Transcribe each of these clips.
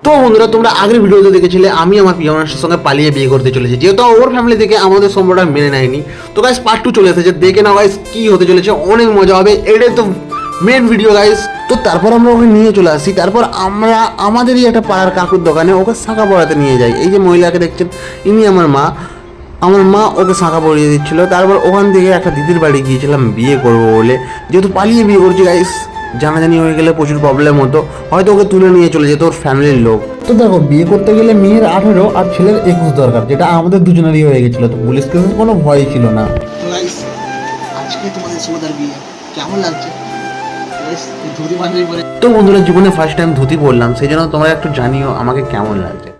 তো বন্ধুরা, তোমরা আগের ভিডিওতে দেখেছিলে আমি আমার প্রিয় মানুষের সঙ্গে পালিয়ে বিয়ে করতে চলেছি, যেহেতু ওর ফ্যামিলি থেকে আমাদের সম্পর্কটা মেনে নেয়নি। তো গাইস পার্ট 2 চলে এসেছে, দেখে নাও গাইস কি হতে চলেছে, অনেক মজা হবে। এটাই তো মেন ভিডিও গাইস। তো তারপর আমরা ওকে নিয়ে চলে আসি, তারপর আমরা আমাদেরই একটা পাড়ার কাকুর দোকানে ওকে শাঁখা পড়াতে নিয়ে যাই। এই যে মহিলাকে দেখছেন, ইনি আমার মা ওকে শাঁখা পরিয়ে দিচ্ছিল। তারপর ওখান থেকে একটা দিদির বাড়ি গিয়েছিলাম বিয়ে করবো বলে, যেহেতু পালিয়ে বিয়ে করছি গাইস, জানাজানি হয়ে গেলে প্রচুর প্রবলেম হতো, হয়তো ওকে তুলে নিয়ে চলে যেত ওর ফ্যামিলির লোক। তো দেখো, বিয়ে করতে গেলে মেয়ের 18 আর ছেলের 21 দরকার, যেটা আমাদের দুজনেরই হয়ে গেছিলো। তো পুলিশ কেসের কোনো ভয়ই ছিল না। আজকে তোমাদের সুমদার বিয়ে কেমন লাগছে? ধুতি পাঞ্জাবি পরে তো বন্ধুরা, জীবনে ফার্স্ট টাইম ধুতি পরলাম, সেই জন্য তোমরা একটু জানিও আমাকে কেমন লাগছে।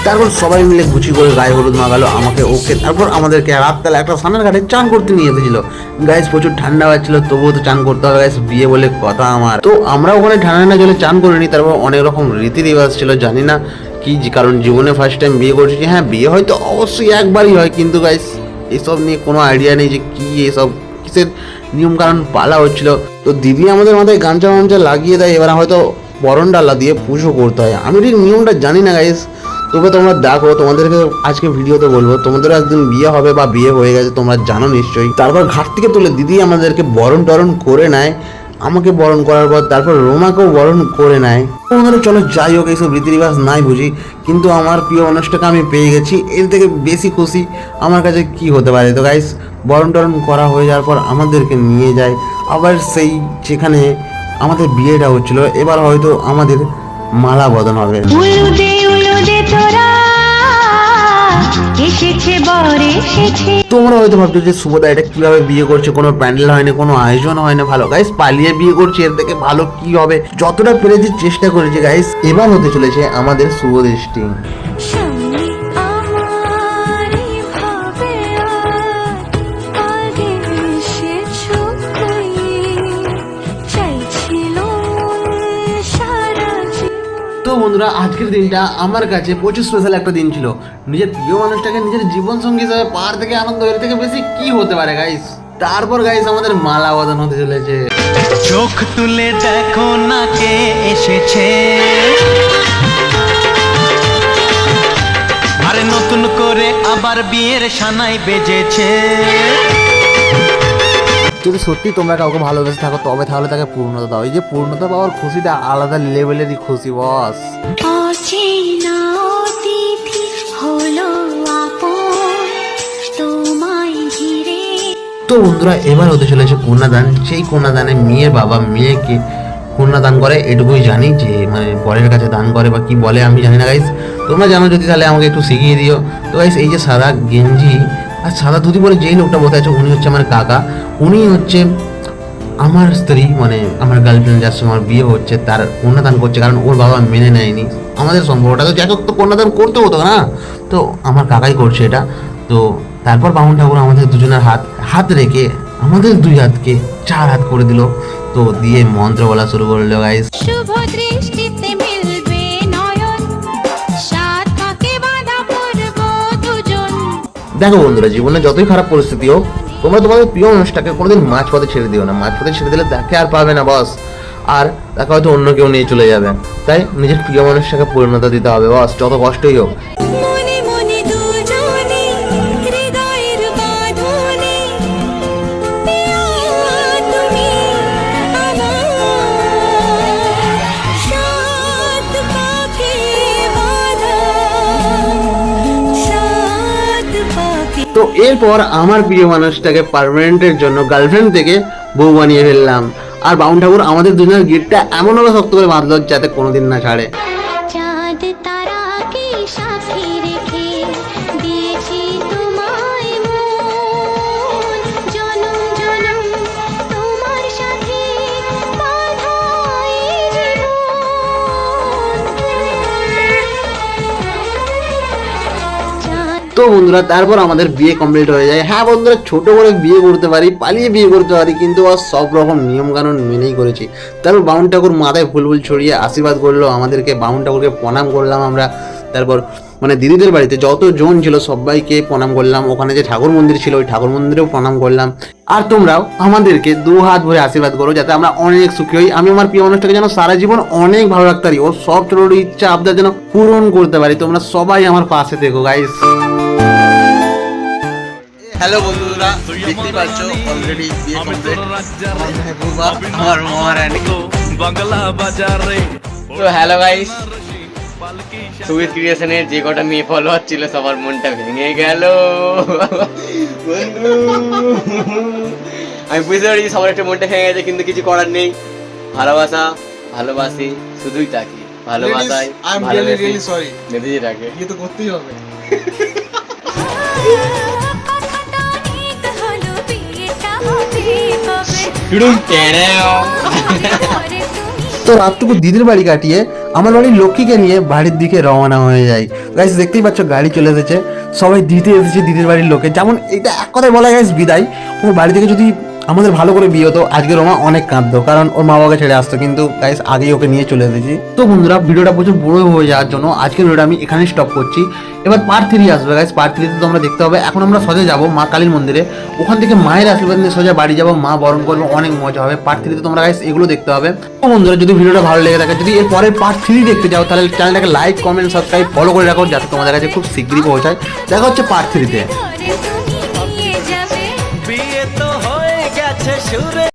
তারপর সবাই মিলে গুছি করে গায়ে হলুদ মাগালো আমাকে ওকে। তারপর আমাদেরকে রাতবেলা একটা সানের ঘাটে চান করতে নিয়ে এসেছিল গাইস। প্রচুর ঠান্ডা পাচ্ছিল, তবুও তো চান করতে হবে গাইস, বিয়ে বলে কথা আমার। তো আমরা ওখানে ঠান্ডা জলে চান করিনি। তারপর অনেক রকম রীতি রেওয়াজ ছিল, জানি না কি, কারণ জীবনে ফার্স্ট টাইম বিয়ে করছি। হ্যাঁ, বিয়ে হয়তো অবশ্যই একবারই হয়, কিন্তু গাইস এইসব নিয়ে কোনো আইডিয়া নেই যে কি এসব কিসের নিয়ম কারণ পালা হচ্ছিল। তো দিদি আমাদের মাথায় গামছা মামছা লাগিয়ে দেয়, এবার হয়তো বরণ ডালা দিয়ে পুজো করতে হয়। আমি ঠিক নিয়মটা জানি না গাইস, তবে তোমরা দেখো, তোমাদেরকে আজকে ভিডিওতে বলবো, তোমাদের একদিন বিয়ে হবে বা বিয়ে হয়ে গেছে তোমরা জানো নিশ্চয়ই। তারপর ঘাট থেকে তুলে দিদি আমাদেরকে বরণ টরণ করে নেয়, আমাকে বরণ করার পর তারপর রোমাকেও বরণ করে নেয়। ওনারা চলো যাই হোক, এইসব রীতি রেওয়াজ নাই বুঝি, কিন্তু আমার প্রিয় মানুষটাকে আমি পেয়ে গেছি, এর থেকে বেশি খুশি আমার কাছে কি হতে পারে। তো গাইস, বরণ টরণ করা হয়ে যাওয়ার পর আমাদেরকে নিয়ে যায় আবার সেই যেখানে আমাদের বিয়েটা হচ্ছিল। এবার হয়তো আমাদের মালা বদল হবে। তোমরা হয়তো ভাবছো যে শুভদা এটা কিভাবে বিয়ে করছে, কোনো প্যান্ডেল হয়নি, কোনো আয়োজন হয় না। ভালো গাইস, পালিয়ে বিয়ে করছে, এর থেকে ভালো কি হবে। যতটা পেরেছি চেষ্টা করেছি গাইস। এবার হতে চলেছে আমাদের শুভ দৃষ্টি। তো বন্ধুরা, আজকের দিনটা আমার কাছে প্রচুর স্পেশাল একটা দিন ছিল। নিজের প্রিয় মানুষটাকে নিজের জীবন সঙ্গী হিসাবে পাওয়ার থেকে আনন্দ এর থেকে বেশি কি হতে পারে গাইস। তারপর গাইস আমাদের মালা বদন হতে চলেছে। চোখ তুলে দেখো না কে এসেছে, আরে নতুন করে আবার বিয়ের সানাই বেজেছে। যদি সত্যি তোমরা কাউকে ভালোবেসে থাকো, তবে তাহলে তাকে পূর্ণতা দাও। এই যে পূর্ণতা পাওয়ার খুশিটা আলাদা লেভেলেরই খুশি বস। তো বন্ধুরা, এবার হতে চলেছে কন্যাদান। সেই কন্যাদানে মেয়ের বাবা মেয়েকে কন্যাদান করে, এটুকুই জানি যে মানে বরের কাছে দান করে বা কি বলে আমি জানি না গাইস, তোমরা জানো যদি তাহলে আমাকে একটু শিখিয়ে দিও। তো গাইস, এই যে সাদা গেঞ্জি আর সাদা ধুতি পরে যেই লোকটা বসে আছে, উনি হচ্ছে আমার কাকা। উনি হচ্ছে আমার স্ত্রী, মানে আমার গার্লফ্রেন্ড, যার সঙ্গে আমার বিয়ে হচ্ছে, তার কন্যাদান করছে, কারণ ওর বাবা মেনে নেয়নি আমাদের সম্পর্কটা। তো যাই হোক, তো কন্যাদান করতে হতো না, তো আমার কাকাই করছে এটা। তো তারপর বামুন ঠাকুর আমাদের দুজনের হাত রেখে আমাদের দুই হাতকে 4 হাত করে দিল। তো দিয়ে মন্ত্র বলা শুরু করলো গাইস। শুভ দৃষ্টিতে মিলবে নয়ন, সাত পাকে বাঁধা পড়ব দুজন। দেখো বন্ধুরা, জীবনে যতই খারাপ পরিস্থিতি হোক, তোমরা তোমাদের প্রিয় মানুষটাকে কোনোদিন মাঝপথে ছেড়ে দিও না। মাঝপথে ছেড়ে দিলে তাকে আর পাবে না বস, আর তাকে হয়তো অন্য কেউ নিয়ে চলে যাবে। তাই নিজের প্রিয় মানুষটাকে পরিণত দিতে হবে বস, যত কষ্টই হোক। মনে মনে দুজনে হৃদয়ের বাঁধনে, পিয়া তুমি আমার, সাত পাকে বাঁধা, সাত পাকে। তো এরপর আমার প্রিয় মানুষটাকে পার্মানেন্টের জন্য গার্লফ্রেন্ড থেকে বউ বানিয়ে ফেললাম। আর বামুন ঠাকুর আমাদের দুজনের গিটটা এমনভাবে শক্ত করে বাঁধলো যাতে কোনোদিন না ছাড়ে। চাঁদ তারাকে সাথে রেখে দিয়েছি তোমায় মন, জনম জনম তোমার সাথে বাঁধা এই জীবন। তো বন্ধুরা, তারপর আমাদের বিয়ে কমপ্লিট হয়ে যায়। হ্যাঁ বন্ধুরা, ছোট করে বিয়ে করতে পারি, পালিয়ে বিয়ে করতে পারি, কিন্তু আর সব রকম নিয়ম কানুন মেনেই করেছি। তারপর বামুন ঠাকুর মাথায় ফুল ফুল ছড়িয়ে আশীর্বাদ করলো আমাদেরকে, বামুন ঠাকুরকে প্রণাম করলাম আমরা। তারপর মানে দিদিদের বাড়িতে যতজন ছিল সবাইকে প্রণাম করলাম। ওখানে যে ঠাকুর মন্দির ছিল ওই ঠাকুর মন্দিরেও প্রণাম করলাম। আর তোমরাও আমাদেরকে দু হাত ভরে আশীর্বাদ করো যাতে আমরা অনেক সুখী হই। আমি আমার প্রিয় মানুষটাকে যেন সারা জীবন অনেক ভালো রাখতে পারি, ওর সব ছোট ছোট ইচ্ছা আবদার যেন পূরণ করতে পারি। তোমরা সবাই আমার পাশে থেকো গাইস। হ্যালো বন্ধুরা, দেখতেই পাচ্ছ অলরেডি বিয়ে কমপ্লিট। আমার মেহবুবা, আমার মহারানী। বাংলা বাজারে তো হ্যালো গাইস, সুইট ক্রিয়েশনের যে কটা মেয়ে ফলোয়ার ছিল সবার মনটা ভেঙে গেল। আমি বুঝতে পারি সবার একটা মনটা ভেঙে গেছে, কিন্তু কিছু করার নেই। ভালোবাসা, ভালোবাসি শুধুই তাকে, ভালোবাসায় I am really really sorry. মেদিজি রাখে বিয়ে তো করতেই হবে। তো রাতটুকু দিদির বাড়ি কাটিয়ে আমার বাড়ির লক্ষ্মীকে নিয়ে বাড়ির দিকে রওনা হয়ে যায়। গাইস দেখতেই পাচ্ছ গাড়ি চলে এসেছে, সবাই দিতে এসেছে দিদির বাড়ির লোকে। যেমন এটা এক কথায় বলা গাইস বিদায়। ওর বাড়ি থেকে যদি আমাদের ভালো করে বিয়ে হতো আজকে রোমা অনেক কাঁদতো, কারণ ওর মা বাবাকে ছেড়ে আসতো, কিন্তু গাইস আগেই ওকে নিয়ে চলে এসেছি। তো বন্ধুরা ভিডিওটা প্রচুর বড় হয়ে যাওয়ার জন্য আজকের ভিডিওটা আমি এখানে স্টপ করছি। এবার পার্ট 3 আসবে গাইস। পার্ট 3 তোমরা দেখতে হবে। এখন আমরা সোজা যাবো মা কালীর মন্দিরে, ওখান থেকে মায়ের আশীর্বাদ নিয়ে সোজা বাড়ি যাবো, মা বরণ করবো, অনেক মজা হবে। পার্ট 3 তোমরা গাইস এগুলো দেখতে হবে। তো বন্ধুরা যদি ভিডিওটা ভালো লেগে থাকে, যদি এর পরের পার্ট 3 দেখতে যাও, তাহলে চ্যানেলটাকে লাইক কমেন্ট সাবস্ক্রাইব ফলো করে রাখো, যাতে তোমাদের কাছে খুব শীঘ্রই পৌঁছায়। দেখা হচ্ছে পার্ট 3 তে। বিয়ে তো হয়ে গেছে সুরে।